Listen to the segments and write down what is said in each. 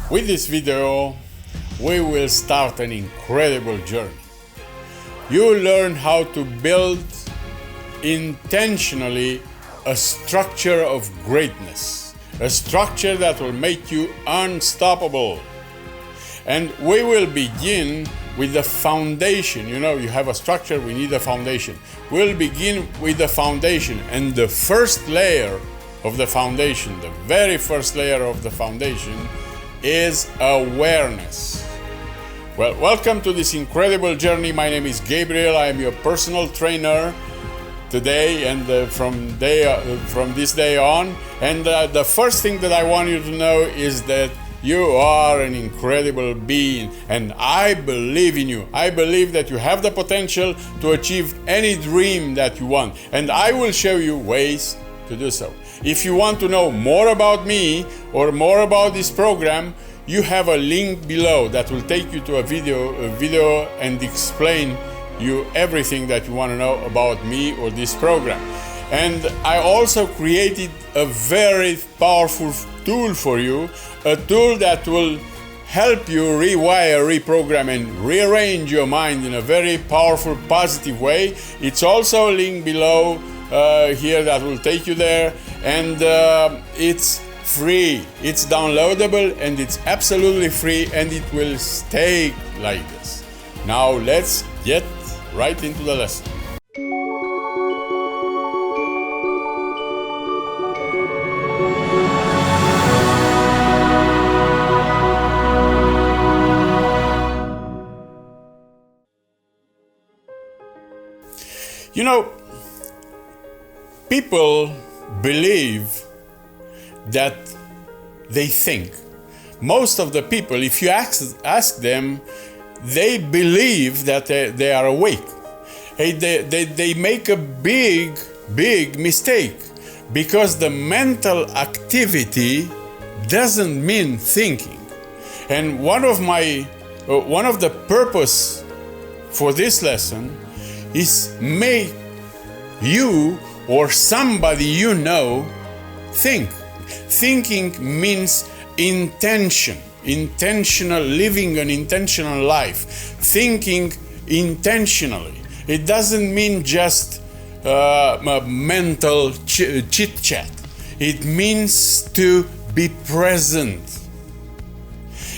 With this video, we will start an incredible journey. You will learn how to build intentionally a structure of greatness, a structure that will make you unstoppable. And we will begin with the foundation. You know, you have a structure, we need a foundation. We'll begin with the foundation, and the first layer of the foundation, the very first layer of the foundation, is awareness. Well, welcome to this incredible journey. My name is Gabriel. I am your personal trainer today and from this day on. And the first thing that I want you to know is that you are an incredible being, and I believe in you. I believe that you have the potential to achieve any dream that you want, and I will show you ways to do so. If you want to know more about me or more about this program, you have a link below that will take you to a video and explain you everything that you want to know about me or this program. And I also created a very powerful tool for you, a tool that will help you rewire, reprogram, and rearrange your mind in a very powerful, positive way. It's also a link below here that will take you there, and it's free, it's downloadable, and it's absolutely free, and it will stay like this. Now let's get right into the lesson. You know, people believe that they think. Most of the people, if you ask them, they believe that they are awake. They make a big mistake, because the mental activity doesn't mean thinking. And one of the purpose for this lesson is make you or somebody you know think. Thinking means intention, intentional living, an intentional life. Thinking intentionally. It doesn't mean just a mental chit chat. It means to be present.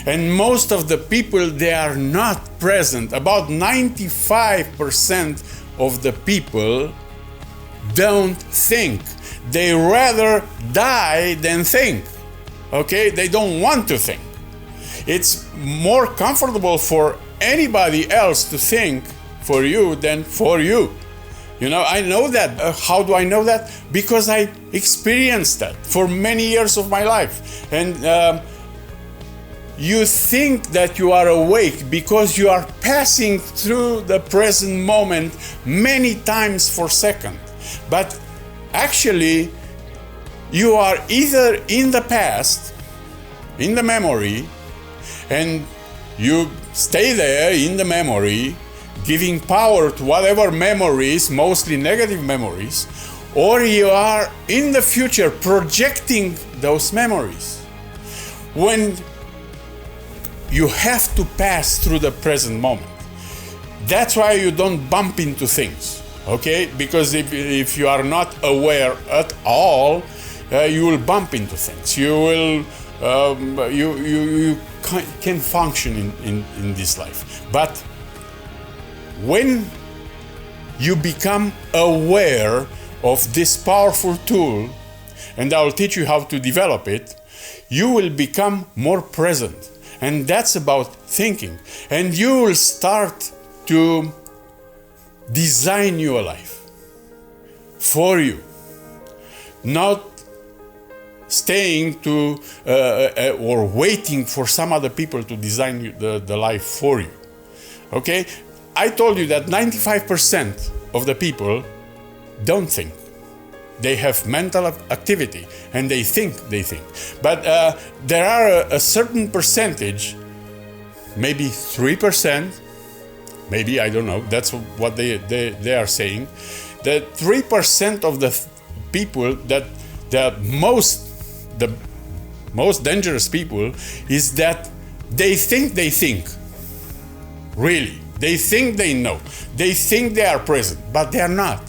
And most of the people, they are not present. About 95% of the people don't think. They rather die than think. Okay? They don't want to think. It's more comfortable for anybody else to think for you than for you. You know, I know that. How do I know that? Because I experienced that for many years of my life. And you think that you are awake because you are passing through the present moment many times per second. But actually, you are either in the past, in the memory, and you stay there in the memory, giving power to whatever memories, mostly negative memories, or you are in the future projecting those memories. When you have to pass through the present moment. That's why you don't bump into things, okay? Because if you are not aware at all, you will bump into things. You will, you can function in this life. But when you become aware of this powerful tool, and I will teach you how to develop it, you will become more present. And that's about thinking. And you will start to design your life for you. Not staying to or waiting for some other people to design the life for you. Okay? I told you that 95% of the people don't think. They have mental activity and they think. But there are a certain percentage, maybe 3%, maybe, I don't know, that's what they are saying, that 3% of the people that the most dangerous people, is that they think. Really. They think they know. They think they are present, but they are not.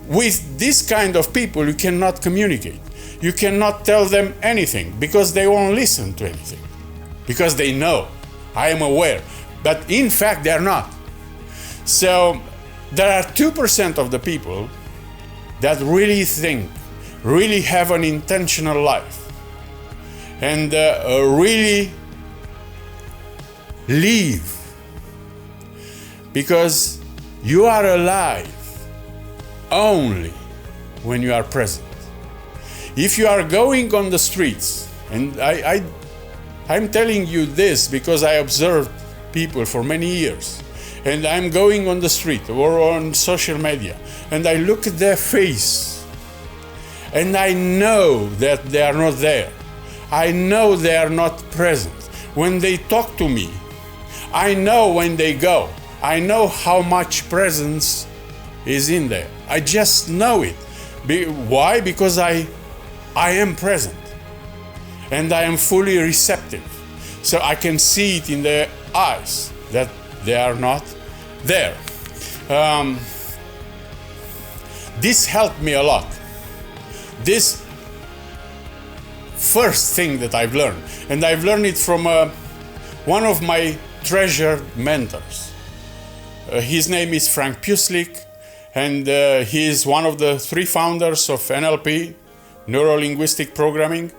With this kind of people, you cannot communicate. You cannot tell them anything because they won't listen to anything. Because they know, I am aware. But in fact, they are not. So there are 2% of the people that really think, really have an intentional life, and really live. Because you are alive only when you are present. If you are going on the streets, and I'm telling you this because I observed people for many years, and I'm going on the street or on social media, and I look at their face, and I know that they are not there. I know they are not present. When they talk to me, I know when they go. I know how much presence is in there. I just know it. Why? Because I am present and I am fully receptive. So I can see it in their eyes that they are not there. This helped me a lot. This first thing that I've learned, and I've learned it from one of my treasured mentors. His name is Frank Puslik, and he is one of the 3 founders of NLP, Neuro-Linguistic Programming.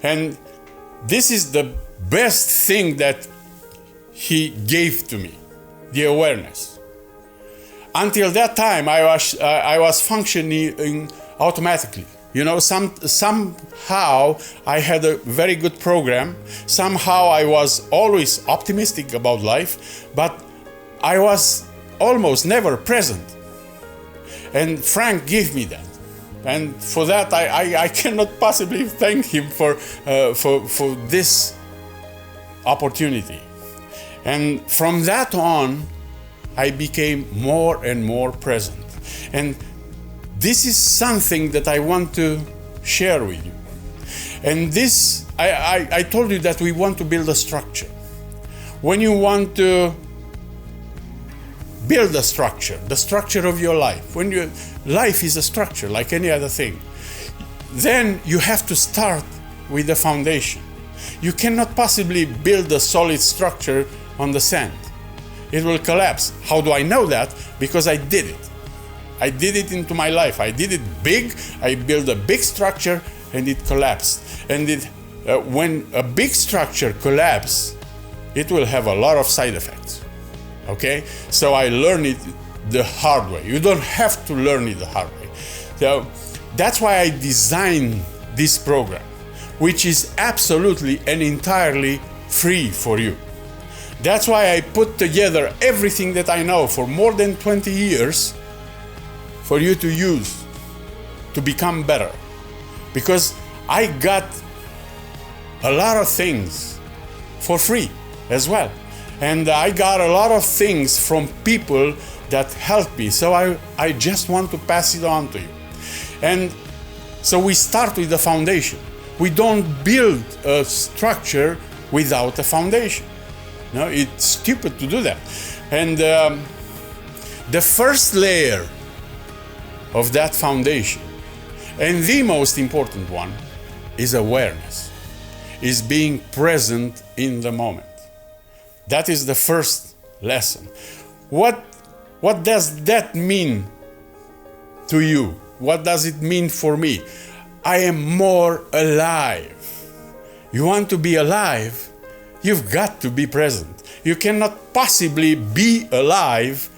And this is the best thing that he gave to me, the awareness. Until that time, I was functioning automatically. You know, somehow I had a very good program. Somehow I was always optimistic about life, but I was almost never present. And Frank gave me that. And for that, I cannot possibly thank him for this opportunity. And from that on, I became more and more present. And this is something that I want to share with you. And this, I told you that we want to build a structure. When you want to build a structure, the structure of your life, life is a structure like any other thing, then you have to start with the foundation. You cannot possibly build a solid structure on the sand. It will collapse. How do I know that? Because I did it. I did it into my life. I did it big. I built a big structure and it collapsed. And when a big structure collapses, it will have a lot of side effects. Okay? So I learned it the hard way. You don't have to learn it the hard way. So that's why I designed this program, which is absolutely and entirely free for you. That's why I put together everything that I know for more than 20 years for you to use to become better. Because I got a lot of things for free as well. And I got a lot of things from people that helped me. So I just want to pass it on to you. And so we start with the foundation. We don't build a structure without a foundation. No, it's stupid to do that. And the first layer of that foundation, and the most important one, is awareness, is being present in the moment. That is the first lesson. What does that mean to you? What does it mean for me? I am more alive. You want to be alive? You've got to be present. You cannot possibly be alive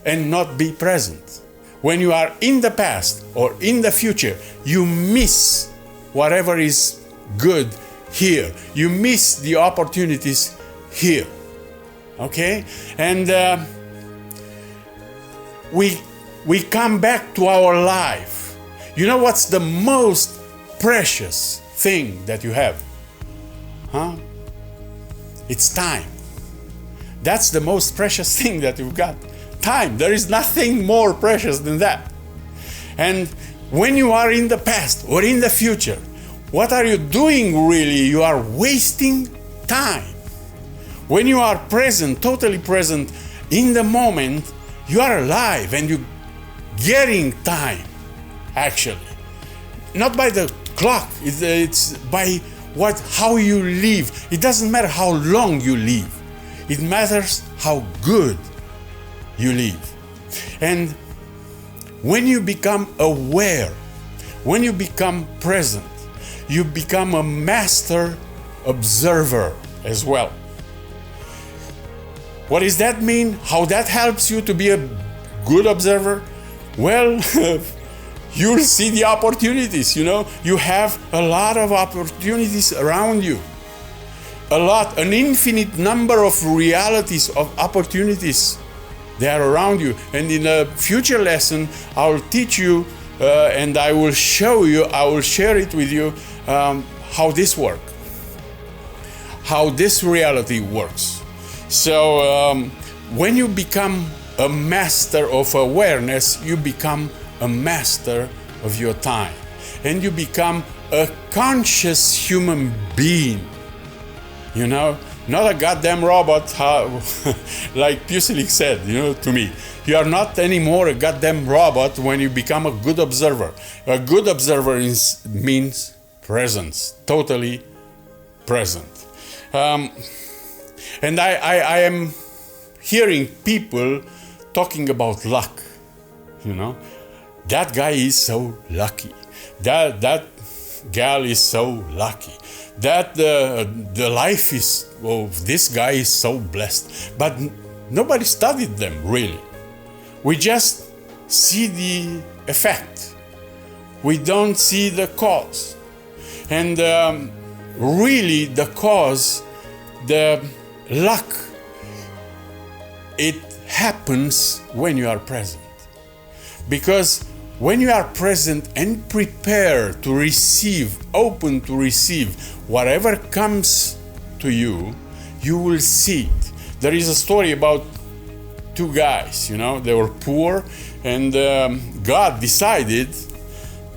and not be present. When you are in the past or in the future, you miss whatever is good here. You miss the opportunities here. Okay? And we come back to our life. You know what's the most precious thing that you have? Huh? It's time. That's the most precious thing that you've got. Time. There is nothing more precious than that. And when you are in the past or in the future, what are you doing really? You are wasting time. When you are present, totally present in the moment, you are alive and you're getting time, actually. Not by the clock, it's by how you live. It doesn't matter how long you live. It matters how good you live. And when you become aware, when you become present, you become a master observer as well. What does that mean? How that helps you to be a good observer? Well, you'll see the opportunities, You have a lot of opportunities around you. An infinite number of realities, of opportunities. They are around you. And in a future lesson, I'll teach you and I will show you, I will share it with you, how this works. How this reality works. So when you become a master of awareness, you become a master of your time. And you become a conscious human being. Not a goddamn robot, like Pusalik said, to me. You are not anymore a goddamn robot when you become a good observer. A good observer means presence, totally present. And I am hearing people talking about luck, That guy is so lucky. That gal is so lucky. That the life of this guy is so blessed. But nobody studied them, really. We just see the effect. We don't see the cause. And really the cause, the luck, it happens when you are present. Because when you are present and prepared to receive, open to receive whatever comes to you, you will see it. There is a story about two guys, they were poor, and God decided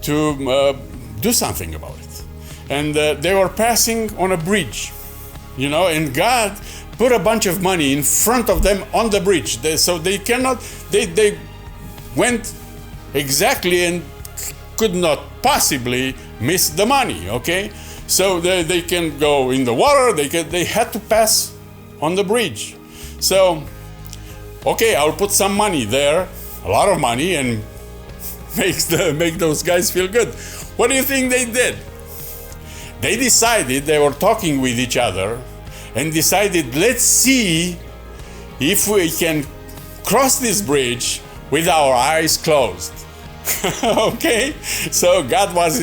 to do something about it. And they were passing on a bridge, and God put a bunch of money in front of them on the bridge. So they went exactly and could not possibly miss the money, okay? So they can go in the water, they had to pass on the bridge. So, okay, I'll put some money there, a lot of money, and make those guys feel good. What do you think they did? They decided, they were talking with each other, and decided, let's see if we can cross this bridge with our eyes closed. Okay, so God was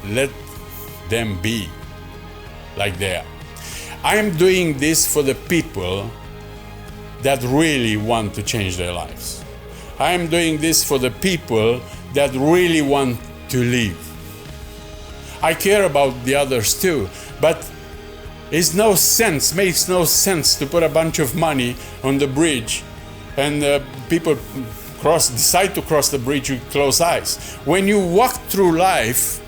let them be like they are. I am doing this for the people that really want to change their lives. I am doing this for the people that really want to live. I care about the others too, but makes no sense to put a bunch of money on the bridge and people decide to cross the bridge with closed eyes. When you walk through life,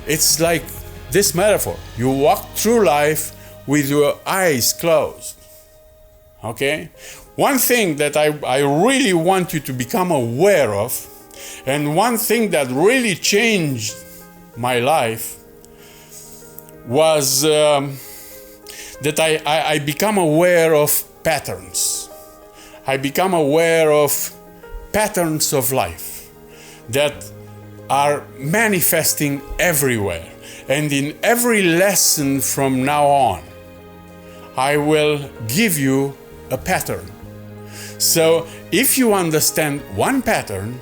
it's like this metaphor. You walk through life with your eyes closed. Okay? One thing that I really want you to become aware of, and one thing that really changed my life, was that I become aware of patterns. I become aware of patterns of life that are manifesting everywhere. And in every lesson from now on, I will give you a pattern. So if you understand one pattern,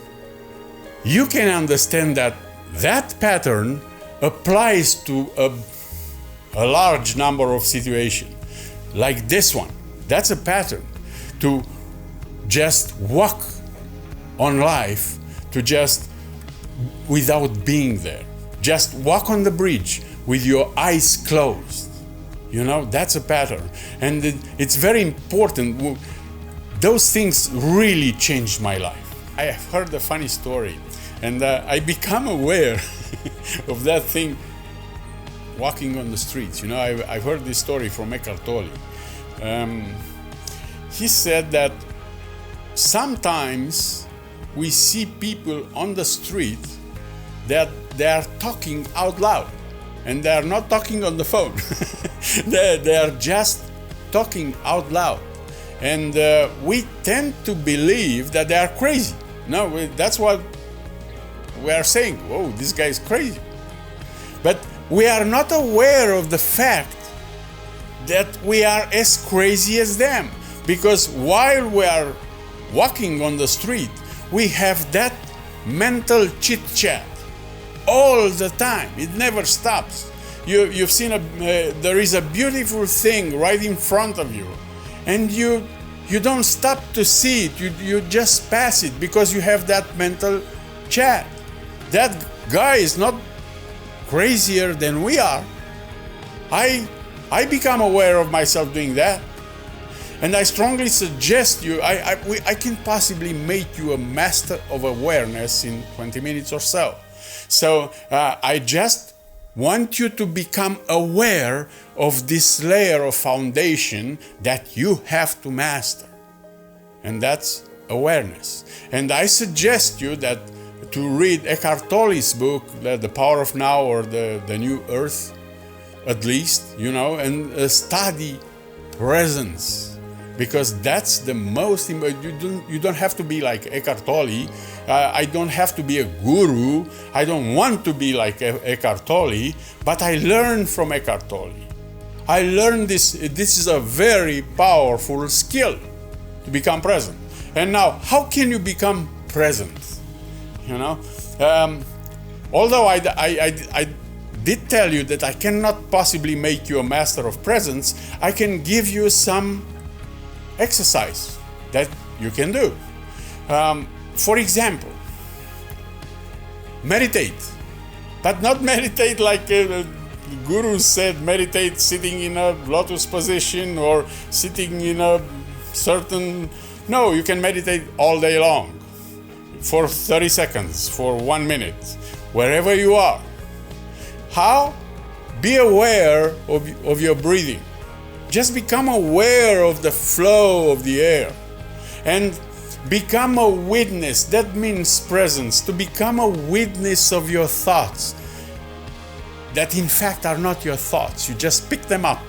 you can understand that that pattern applies to a large number of situations. Like this one. That's a pattern. To just walk on life, to just without being there. Just walk on the bridge with your eyes closed. That's a pattern. And it's very important. Those things really changed my life. I have heard a funny story. And I become aware of that thing walking on the streets. I've heard this story from Eckhart Tolle. He said that sometimes we see people on the street that they are talking out loud, and they are not talking on the phone. they are just talking out loud. And we tend to believe that they are crazy. No, that's what we are saying. Whoa, this guy is crazy. But we are not aware of the fact that we are as crazy as them. Because while we are walking on the street, we have that mental chit-chat all the time. It never stops. You've seen there is a beautiful thing right in front of you, and you don't stop to see it. You just pass it because you have that mental chat. That guy is not crazier than we are. I become aware of myself doing that. And I strongly suggest you, I can possibly make you a master of awareness in 20 minutes or so. So I just want you to become aware of this layer of foundation that you have to master. And that's awareness. And I suggest you that to read Eckhart Tolle's book, The Power of Now, or the New Earth, at least, and study presence. Because that's the most important. You don't have to be like Eckhart Tolle. I don't have to be a guru. I don't want to be like Eckhart Tolle, but I learned from Eckhart Tolle. I learned this. This is a very powerful skill to become present. And now, how can you become present? Although I did tell you that I cannot possibly make you a master of presence, I can give you some exercise that you can do. For example, meditate, but not meditate like the guru said, meditate sitting in a lotus position or sitting in a certain... No, you can meditate all day long, for 30 seconds, for 1 minute, wherever you are. How? Be aware of your breathing. Just become aware of the flow of the air and become a witness. That means presence, to become a witness of your thoughts that in fact are not your thoughts. You just pick them up.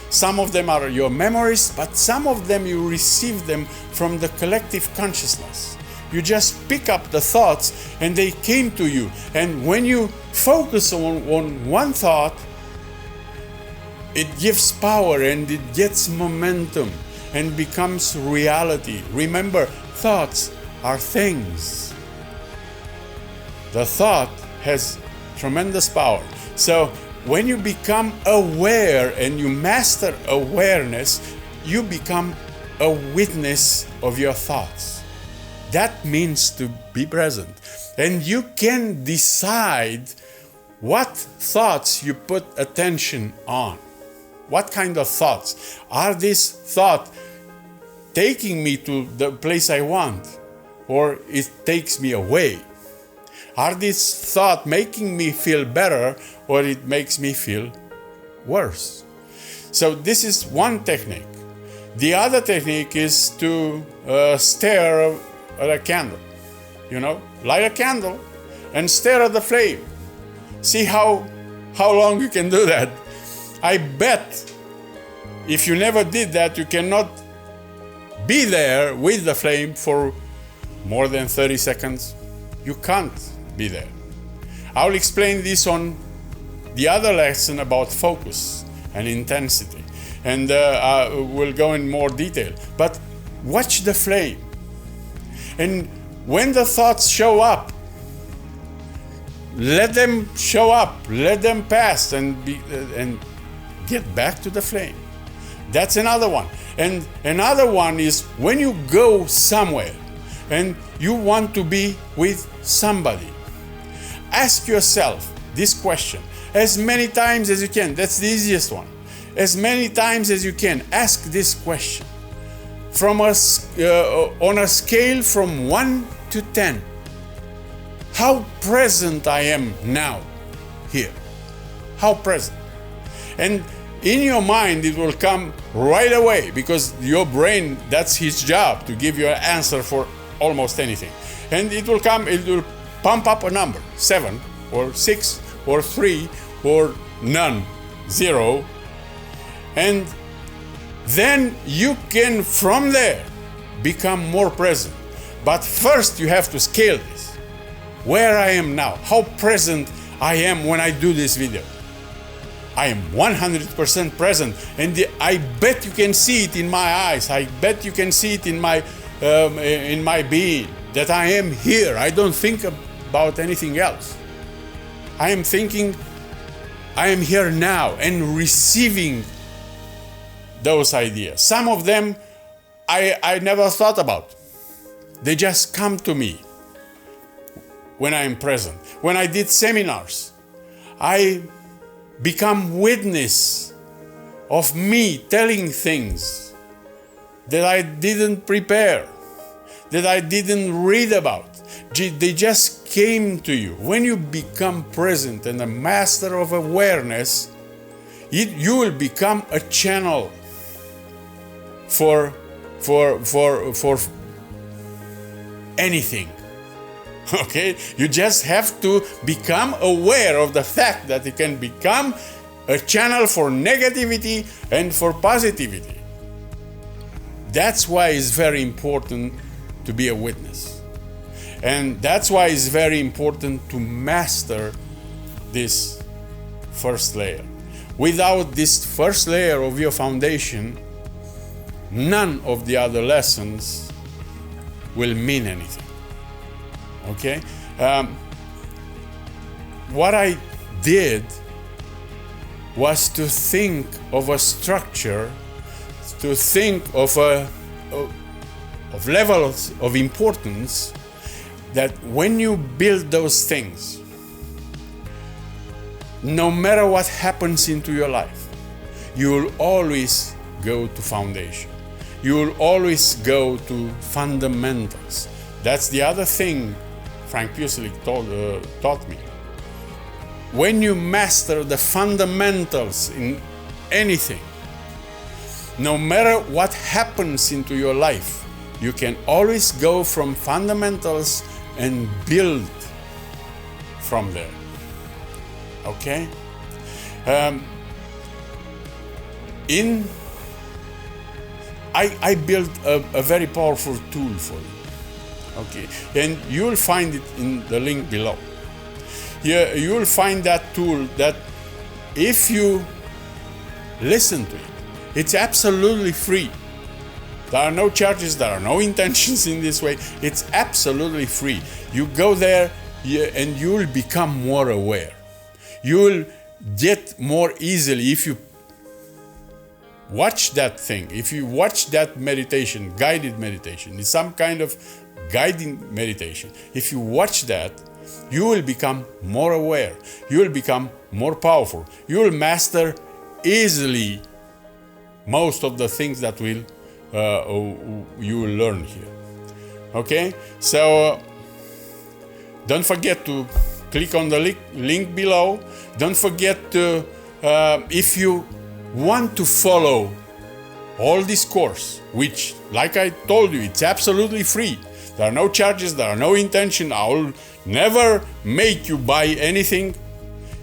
Some of them are your memories, but some of them you receive them from the collective consciousness. You just pick up the thoughts and they came to you. And when you focus on one thought, it gives power and it gets momentum and becomes reality. Remember, thoughts are things. The thought has tremendous power. So when you become aware and you master awareness, you become a witness of your thoughts. That means to be present. And you can decide what thoughts you put attention on. What kind of thoughts? Are these thoughts taking me to the place I want, or it takes me away? Are these thoughts making me feel better, or it makes me feel worse? So this is one technique. The other technique is to stare at a candle. Light a candle and stare at the flame. See how long you can do that. I bet if you never did that, you cannot be there with the flame for more than 30 seconds. You can't be there. I'll explain this on the other lesson about focus and intensity, and we'll go in more detail. But watch the flame. And when the thoughts show up, let them show up, let them pass, and get back to the flame. That's another one. And another one is when you go somewhere and you want to be with somebody, ask yourself this question as many times as you can. That's the easiest one. As many times as you can, ask this question. On a scale from 1 to 10, how present I am now, here. How present. And in your mind, it will come right away, because your brain, that's his job, to give you an answer for almost anything. And it will come, it will pump up a number, 7 or 6 or 3 or none, 0. And then you can, from there, become more present. But first you have to scale this. Where I am now, how present I am when I do this video. I am 100% present, and I bet you can see it in my eyes. I bet you can see it in my being, that I am here. I don't think about anything else. I am thinking I am here now and receiving those ideas. Some of them I never thought about. They just come to me when I am present. When I did seminars, I become witness of me telling things that I didn't prepare, that I didn't read about. They just came to you. When you become present and a master of awareness, you will become a channel for anything. Okay? You just have to become aware of the fact that it can become a channel for negativity and for positivity. That's why it's very important to be a witness. And that's why it's very important to master this first layer. Without this first layer of your foundation, none of the other lessons will mean anything. Okay? What I did was to think of a structure, to think of levels of importance, that when you build those things, no matter what happens into your life, you will always go to foundation. You will always go to fundamentals. That's the other thing Frank Puslik taught me. When you master the fundamentals in anything, no matter what happens into your life, you can always go from fundamentals and build from there. Okay? I built a very powerful tool for you. Okay, and you will find it in the link below. Here you will find that tool that if you listen to it, it's absolutely free. There are no charges, there are no intentions in this way. It's absolutely free. You go there and you will become more aware. You will get more easily if you watch that thing, if you watch that meditation, guided meditation, it's some kind of guiding meditation. If you watch that, you will become more aware. You will become more powerful. You will master easily most of the things that you will learn here. Okay? So don't forget to click on the link below. Don't forget to, if you want to follow all this course, which, like I told you, it's absolutely free. There are no charges, there are no intention. I will never make you buy anything.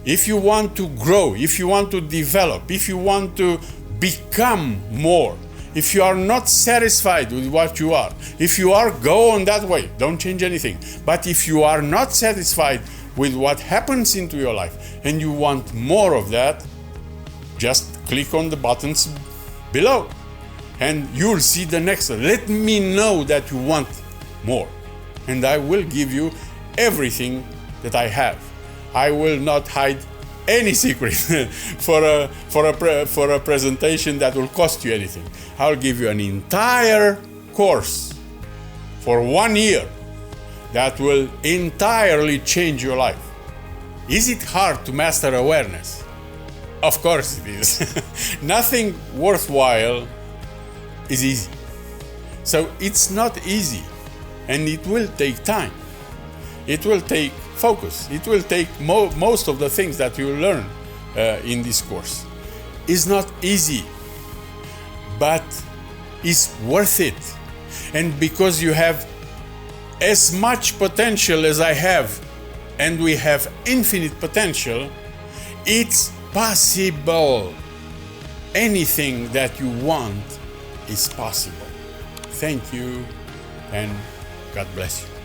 If you want to grow, if you want to develop, if you want to become more, if you are not satisfied with what you are, if you are, go on that way, don't change anything. But if you are not satisfied with what happens into your life and you want more of that, just click on the buttons below and you'll see the next one. Let me know that you want more, and I will give you everything that I have. I will not hide any secret for a presentation that will cost you anything. I'll give you an entire course for 1 year that will entirely change your life. Is it hard to master awareness? Of course it is. Nothing worthwhile is easy. So it's not easy, and it will take time. it will take focus. It will take most of the things that you learn in this course. It's not easy, but it's worth it. And because you have as much potential as I have, and we have infinite potential, it's possible. Anything that you want is possible. Thank you, and God bless you.